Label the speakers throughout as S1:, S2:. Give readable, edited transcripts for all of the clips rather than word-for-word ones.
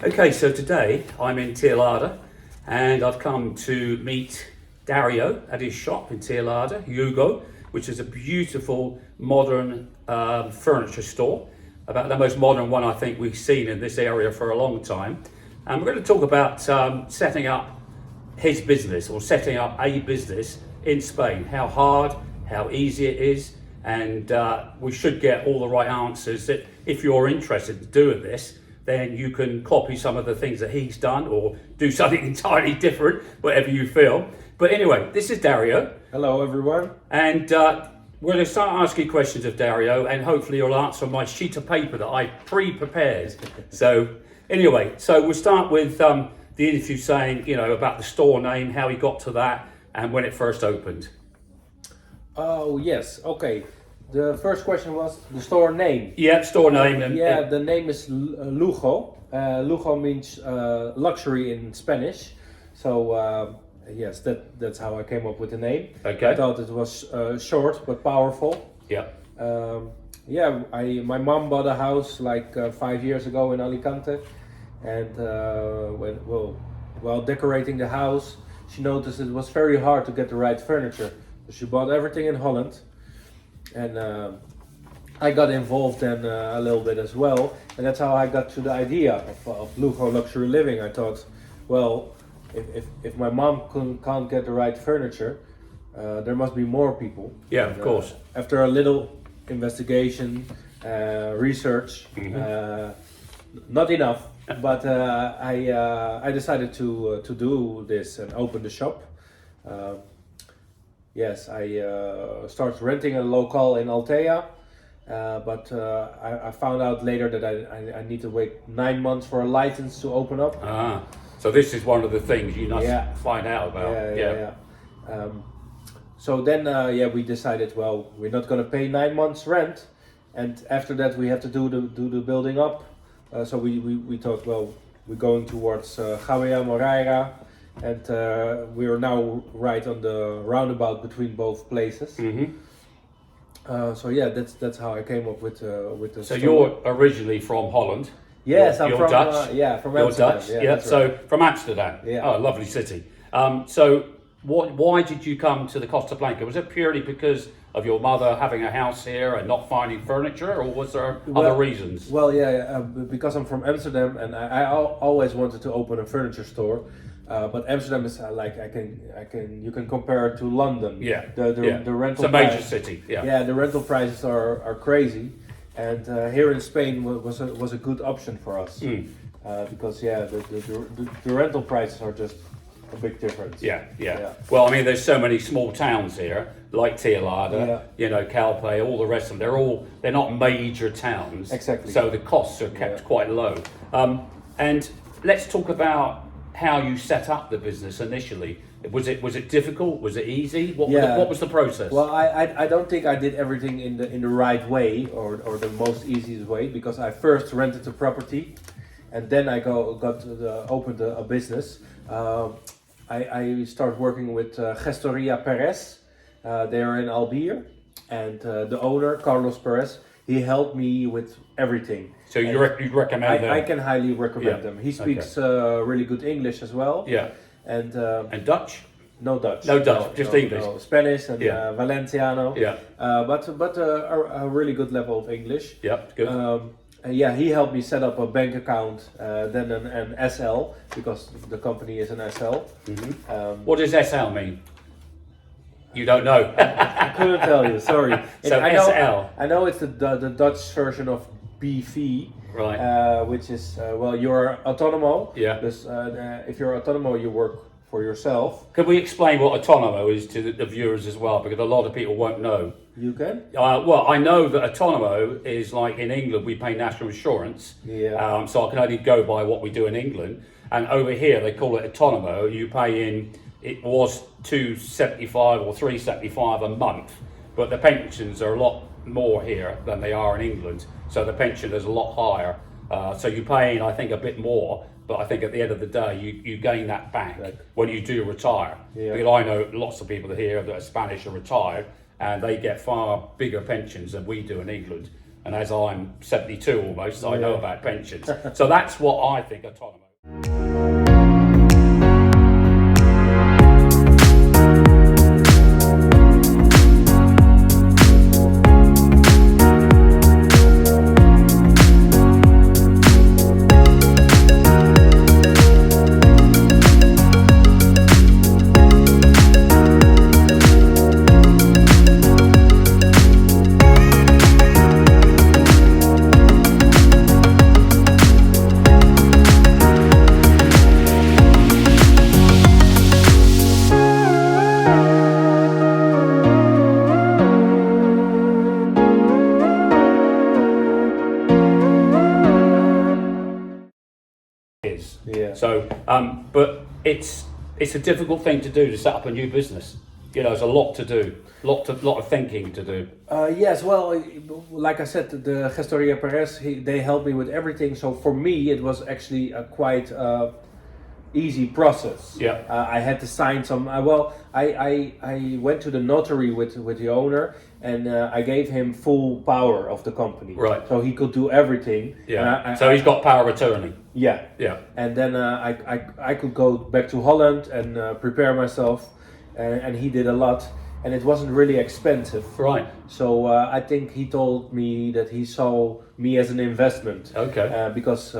S1: Okay, so today I'm in Tirlada and I've come to meet Dario at his shop in Tirlada, Lujo, which is a beautiful modern furniture store, about the most modern one I think we've seen in this area for a long time. And we're going to talk about setting up his business or setting up a business in Spain, how hard, how easy it is, and we should get all the right answers that if you're interested in doing this, then you can copy some of the things that he's done or do something entirely different, whatever you feel. But anyway, this is Dario.
S2: Hello, everyone.
S1: And we're going to start asking questions of Dario, and hopefully you'll answer on my sheet of paper that I pre-prepared. So anyway, so we'll start with the interview saying, about the store name, how he got to that, and when it first opened.
S2: Oh, yes. Okay. The first question was the store name.
S1: Yeah, store name.
S2: The name is Lujo. Lujo means luxury in Spanish. So, yes, that's how I came up with the name.
S1: Okay.
S2: I thought it was short but powerful.
S1: Yeah.
S2: My mom bought a house like 5 years ago in Alicante. And while decorating the house, she noticed it was very hard to get the right furniture. So she bought everything in Holland. And I got involved then a little bit as well, and that's how I got to the idea of Lujo luxury living. I thought, well, if my mom can't get the right furniture, there must be more people.
S1: Yeah, of course.
S2: After a little investigation, research, not enough, but I decided to do this and open the shop. Yes, I started renting a local in Altea, but I found out later that I need to wait 9 months for a license to open up.
S1: So this is one of the things you must find out about.
S2: So then, we decided, well, we're not going to pay 9 months rent, and after that we have to do the building up. So we thought, well, we're going towards Javier Moreira. And we are now right on the roundabout between both places. That's how I came up with the. So
S1: you're originally from Holland.
S2: Yes,
S1: you're
S2: from
S1: Dutch.
S2: From
S1: you're
S2: Amsterdam.
S1: Dutch. Yeah. So
S2: right.
S1: From Amsterdam.
S2: Yeah.
S1: Oh, lovely city. So why did you come to the Costa Blanca? Was it purely because of your mother having a house here and not finding furniture, or was there other reasons?
S2: Well, because I'm from Amsterdam, and I always wanted to open a furniture store. But Amsterdam is like you can compare it to London.
S1: Yeah.
S2: The rental.
S1: It's a major city. Yeah.
S2: Yeah, the rental prices are crazy, and here in Spain was a good option for us because the rental prices are just a big difference.
S1: Yeah. Well, I mean, there's so many small towns here, like Tirlada, Calpe, all the rest of them. They're not major towns.
S2: Exactly.
S1: So the costs are kept quite low. And let's talk about how you set up the business initially. Was it difficult? Was it easy? What was the process?
S2: Well, I don't think I did everything in the right way or the most easiest way, because I first rented the property, and then I opened a business. I started working with Gestoria Perez. They are in Albier, and the owner Carlos Perez, he helped me with everything.
S1: So you'd recommend them?
S2: I can highly recommend them. He speaks really good English as well.
S1: Yeah.
S2: And
S1: Dutch?
S2: No Dutch.
S1: No Dutch, just English.
S2: No, Spanish and Valenciano.
S1: Yeah.
S2: But a really good level of English.
S1: Yeah, good.
S2: He helped me set up a bank account, then an SL, because the company is an SL.
S1: What does SL mean? You don't know.
S2: I couldn't tell you. Sorry.
S1: So SL.
S2: I know it's the Dutch version of BV,
S1: right?
S2: Which is you're Autonomo.
S1: Yeah.
S2: If you're Autonomo, you work for yourself.
S1: Could we explain what Autonomo is to the viewers as well, because a lot of people won't know.
S2: You can.
S1: Well, I know that Autonomo is like in England we pay national insurance.
S2: Yeah.
S1: So I can only go by what we do in England, and over here they call it Autonomo. You pay in. It was $275 or $375 a month, but the pensions are a lot more here than they are in England. So the pension is a lot higher. So you pay in, I think, a bit more, but I think at the end of the day, you gain that back when you do retire.
S2: Yeah.
S1: Because I know lots of people here that are Spanish are retired, and they get far bigger pensions than we do in England. And as I'm 72 almost, I know about pensions. So that's what I think Autonomo is.
S2: Yeah.
S1: So, but it's a difficult thing to do to set up a new business. You know, there's a lot to do, lot of thinking to do.
S2: Yes, well, like I said, the Gestoria Perez, they helped me with everything. So for me, it was actually a quite easy process.
S1: Yeah.
S2: I had to sign some. I went to the notary with the owner, and I gave him full power of the company.
S1: Right.
S2: So he could do everything.
S1: Yeah. So he's got power of attorney.
S2: Yeah.
S1: Yeah.
S2: And then I could go back to Holland and prepare myself, and he did a lot, and it wasn't really expensive.
S1: Right.
S2: So I think he told me that he saw me as an investment.
S1: Okay.
S2: Because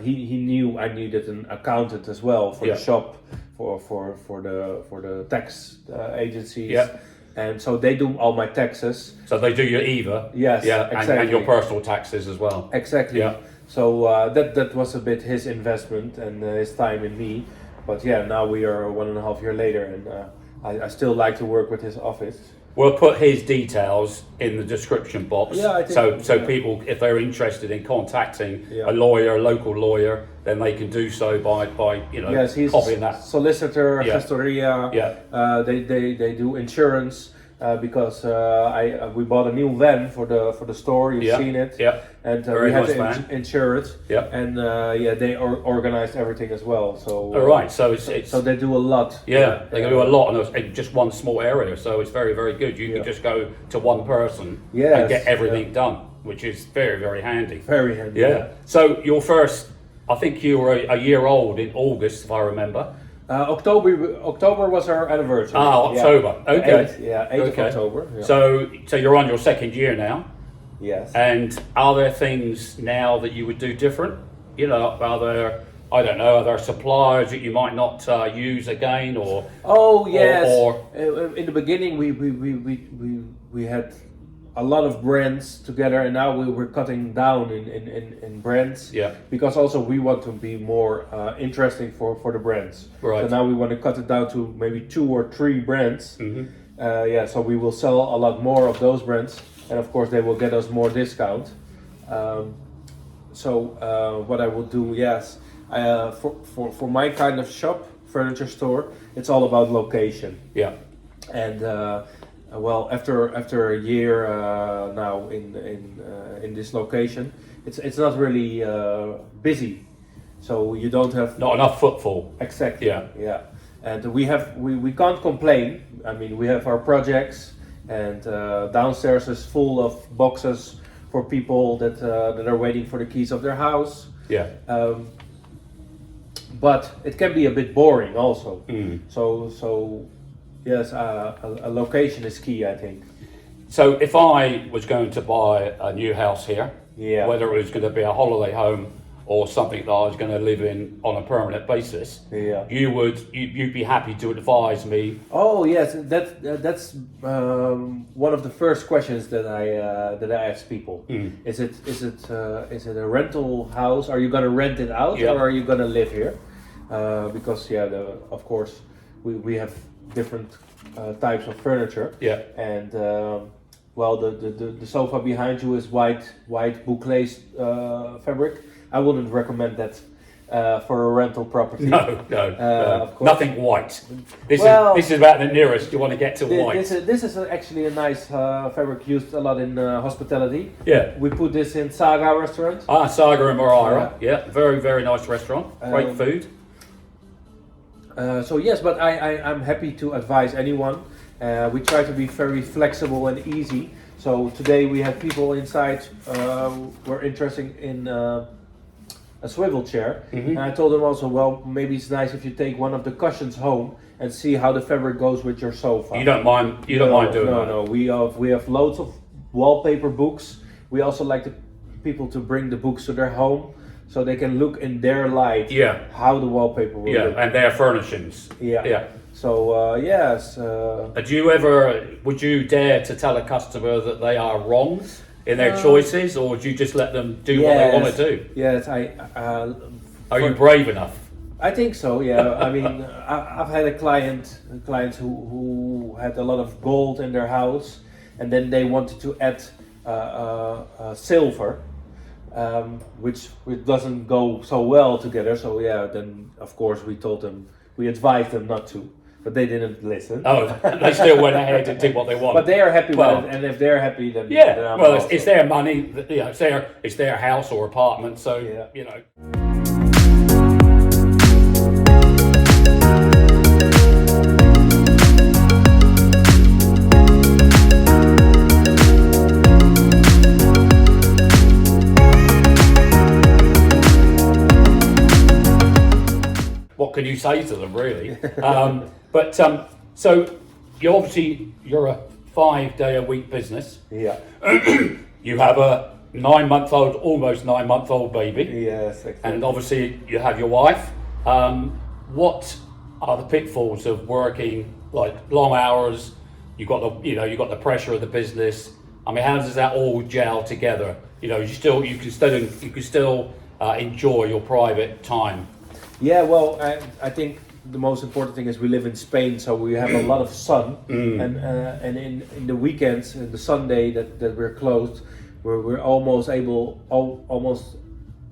S2: he knew I needed an accountant as well for
S1: Yeah.
S2: the shop, for the tax agencies.
S1: Yeah.
S2: And so they do all my taxes.
S1: So they do your EVA.
S2: Yes,
S1: Yeah.
S2: exactly.
S1: And your personal taxes as well.
S2: Exactly.
S1: Yeah.
S2: So that was a bit his investment and his time in me. But yeah, now we are 1.5 years later, and I still like to work with his office.
S1: We'll put his details in the description box.
S2: Yeah, I think,
S1: so people, if they're interested in contacting
S2: Yeah.
S1: a lawyer, a local lawyer, then they can do so by
S2: Yes, he's
S1: copying that.
S2: solicitor,
S1: Yeah.
S2: gestoria.
S1: Yeah.
S2: They do insurance because we bought a new van for the store. You've
S1: Yeah.
S2: seen it.
S1: Yeah.
S2: And
S1: Very
S2: we had
S1: nice
S2: to
S1: van.
S2: insure it.
S1: Yeah.
S2: And they organized everything as well. So
S1: All right. So it's
S2: so they do a lot.
S1: yeah, they can do a lot in just one small area. So it's very, very good. You
S2: Yeah.
S1: can just go to one person
S2: Yes,
S1: and get everything done, which is very, very handy.
S2: Very handy.
S1: Yeah. So your first, I think you were a year old in August, if I remember.
S2: October was our anniversary.
S1: Ah, October. Okay.
S2: 8th
S1: Okay.
S2: of October. Yeah.
S1: So you're on your second year now.
S2: Yes.
S1: And are there things now that you would do different? You know, are there, I don't know, are there suppliers that you might not use again, or
S2: Oh yes.
S1: or-
S2: In the beginning, we had a lot of brands together, and now we're cutting down in brands.
S1: Yeah.
S2: Because also we want to be more interesting for the brands.
S1: Right.
S2: So now we want to cut it down to maybe 2 or 3 brands.
S1: Mhm.
S2: So we will sell a lot more of those brands, and of course they will get us more discount. What I will do, yes, for my kind of shop, furniture store, it's all about location.
S1: Yeah.
S2: And after a year now in this location, it's not really busy, so you don't have
S1: Not enough footfall.
S2: exactly.
S1: Yeah.
S2: Yeah. And we can't complain. I mean, we have our projects, and downstairs is full of boxes for people that are waiting for the keys of their house.
S1: Yeah.
S2: But it can be a bit boring also.
S1: Mm.
S2: So yes, a location is key, I think.
S1: So if I was going to buy a new house here,
S2: Yeah.
S1: whether it was going to be a holiday home or something that I was going to live in on a permanent basis,
S2: Yeah.
S1: you'd be happy to advise me.
S2: Oh yes, that's one of the first questions that I ask people.
S1: Mm.
S2: Is it a rental house? Are you gonna rent it out,
S1: Yeah.
S2: or are you gonna live here? Because of course we have different types of furniture.
S1: Yeah.
S2: And the sofa behind you is white boucle fabric. I wouldn't recommend that for a rental property.
S1: No,
S2: of course.
S1: nothing white.
S2: Well,
S1: This is about the nearest you want to get to white.
S2: This is actually a nice fabric used a lot in hospitality.
S1: Yeah.
S2: We put this in Saga restaurant.
S1: Saga and Moraira. Yeah, very, very nice restaurant. Great food.
S2: So yes, but I'm happy to advise anyone. We try to be very flexible and easy. So today we had people inside were interested in a swivel chair, and I told them also, well, maybe it's nice if you take one of the cushions home and see how the fabric goes with your sofa.
S1: You don't mind doing that?
S2: No. We have loads of wallpaper books. We also like the people to bring the books to their home, so they can look in their light how the wallpaper will look.
S1: And their furnishings.
S2: Yeah. So yes.
S1: Would you dare to tell a customer that they are wrong in their choices, or would you just let them do what they want to do?
S2: Yes,
S1: Are you brave enough?
S2: I think so. Yeah. I mean, I've had a client who had a lot of gold in their house, and then they wanted to add silver, which doesn't go so well together. So yeah, then of course we advised them not to, but they didn't listen.
S1: Oh, they still went ahead and did what they want.
S2: But they are happy with it, and if they're happy, then
S1: it's their money. It's their house or apartment. So what can you say to them, really? So you're a 5-day-a-week business.
S2: Yeah.
S1: You have a almost 9-month-old baby.
S2: Yes, exactly.
S1: And obviously you have your wife. What are the pitfalls of working like long hours? You got the pressure of the business. I mean, how does that all gel together? You can still enjoy your private time.
S2: Yeah, well, I think the most important thing is we live in Spain, so we have a lot of sun, and in the weekends, the Sunday that we're closed, we're almost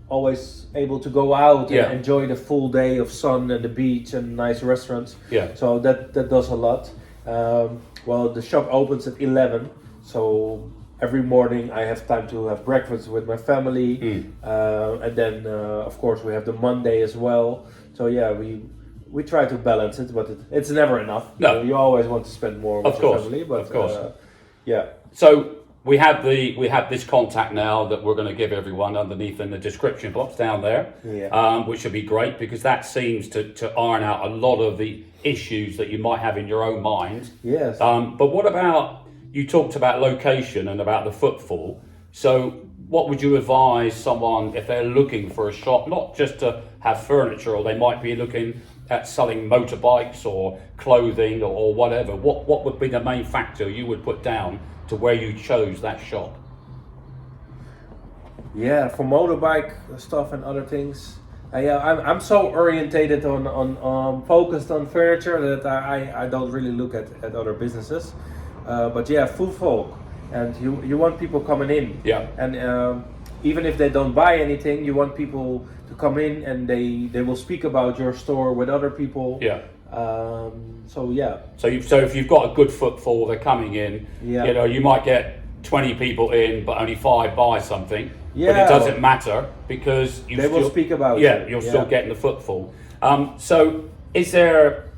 S2: always able to go out and enjoy the full day of sun and the beach and nice restaurants.
S1: Yeah.
S2: So that does a lot. Well, the shop opens at 11, so every morning I have time to have breakfast with my family, and then of course we have the Monday as well. So yeah, we try to balance it, but it's never enough.
S1: No,
S2: you always want to spend more with your family. But
S1: of course,
S2: yeah.
S1: So we have this contact now that we're going to give everyone underneath in the description box down there, which would be great because that seems to iron out a lot of the issues that you might have in your own mind.
S2: Yes.
S1: But what about? You talked about location and about the footfall. So what would you advise someone if they're looking for a shop, not just to have furniture, or they might be looking at selling motorbikes or clothing or whatever? What would be the main factor you would put down to where you chose that shop?
S2: Yeah, for motorbike stuff and other things. I'm so orientated on focused on furniture that I don't really look at other businesses. But yeah, footfall, and you want people coming in. Yeah. And even if they don't buy anything, you want people to come in and they will speak about your store with other people. Yeah. So yeah. So
S1: if you've got a good footfall, they're coming in. Yeah. You might get 20 people in, but only 5 buy something. Yeah. But it doesn't matter because
S2: they will speak about.
S1: You're still getting the footfall. So is there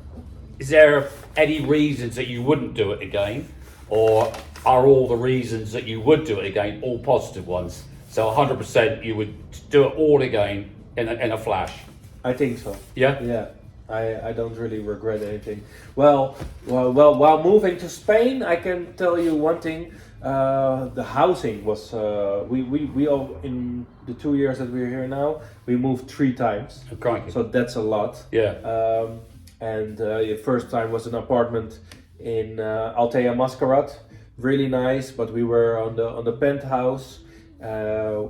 S1: any reasons that you wouldn't do it again? Or are all the reasons that you would do it again all positive ones? So 100% you would do it all again in a flash?
S2: I think so.
S1: Yeah?
S2: Yeah. I don't really regret anything. Well, while moving to Spain, I can tell you one thing. The housing was, we all, in the 2 years that we're here now, we moved 3 times.
S1: Okay.
S2: So that's a lot.
S1: Yeah.
S2: And the first time was an apartment in Altea Mascarat, really nice, but we were on the penthouse, and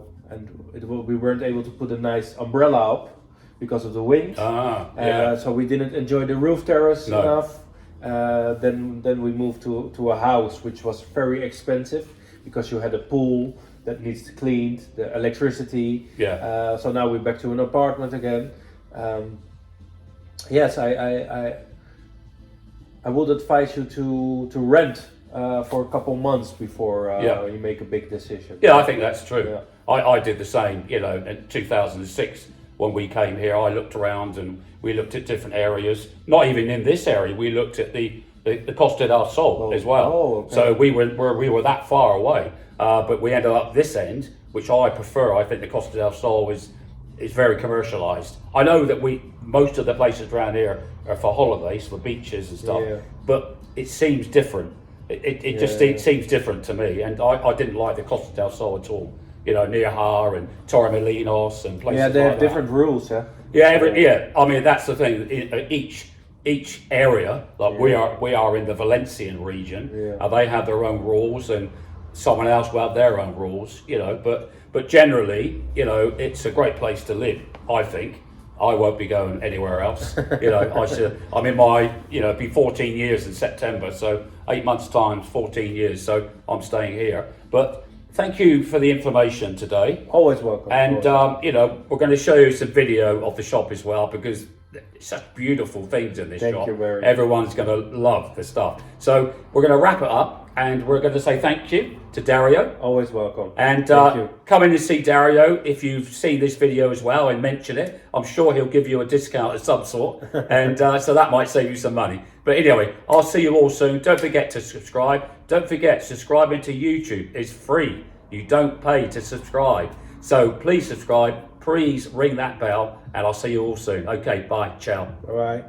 S2: we weren't able to put a nice umbrella up because of the wind. So we didn't enjoy the roof terrace enough. Then we moved to a house which was very expensive because you had a pool that needs to cleaned, the electricity. Yeah. So now we're back to an apartment again. Yes, I would advise you to rent for a couple months before you make a big decision.
S1: Yeah, I think that's true. Yeah. I did the same. In 2006 when we came here, I looked around and we looked at different areas. Not even in this area. We looked at the it costed our soul as well.
S2: Oh, okay.
S1: So we were that far away, but we ended up this end, which I prefer. I think the Costa del Sol is very commercialized. I know that most of the places around here are for holidays, for beaches and stuff, but it seems different. It seems different to me, and I didn't like the Costa del Sol at all. You know, Nirja and Torremolinos and places.
S2: Yeah, they have
S1: like
S2: different rules, yeah.
S1: Yeah, I mean that's the thing. Each area, like we are in the Valencian region, they have their own rules, and someone else will have their own rules. You know, but generally, you know, it's a great place to live. I think I won't be going anywhere else. You know, I'm in my, you know, it'll be 14 years in September, so 8 months times 14 years. So I'm staying here, but. Thank you for the information today.
S2: Always welcome.
S1: And you know, we're going to show you some video of the shop as well, because it's such beautiful things in this shop.
S2: Thank you very much.
S1: Everyone's going to love the stuff. So we're going to wrap it up, and we're going to say thank you to Dario.
S2: Always welcome.
S1: And
S2: Thank you.
S1: come in and see Dario if you've seen this video as well and mention it. I'm sure he'll give you a discount of some sort, and so that might save you some money. But anyway, I'll see you all soon. Don't forget to subscribe. Don't forget, subscribing to YouTube is free. You don't pay to subscribe. So please subscribe. Please ring that bell, and I'll see you all soon. Okay, bye. Ciao.
S2: All right.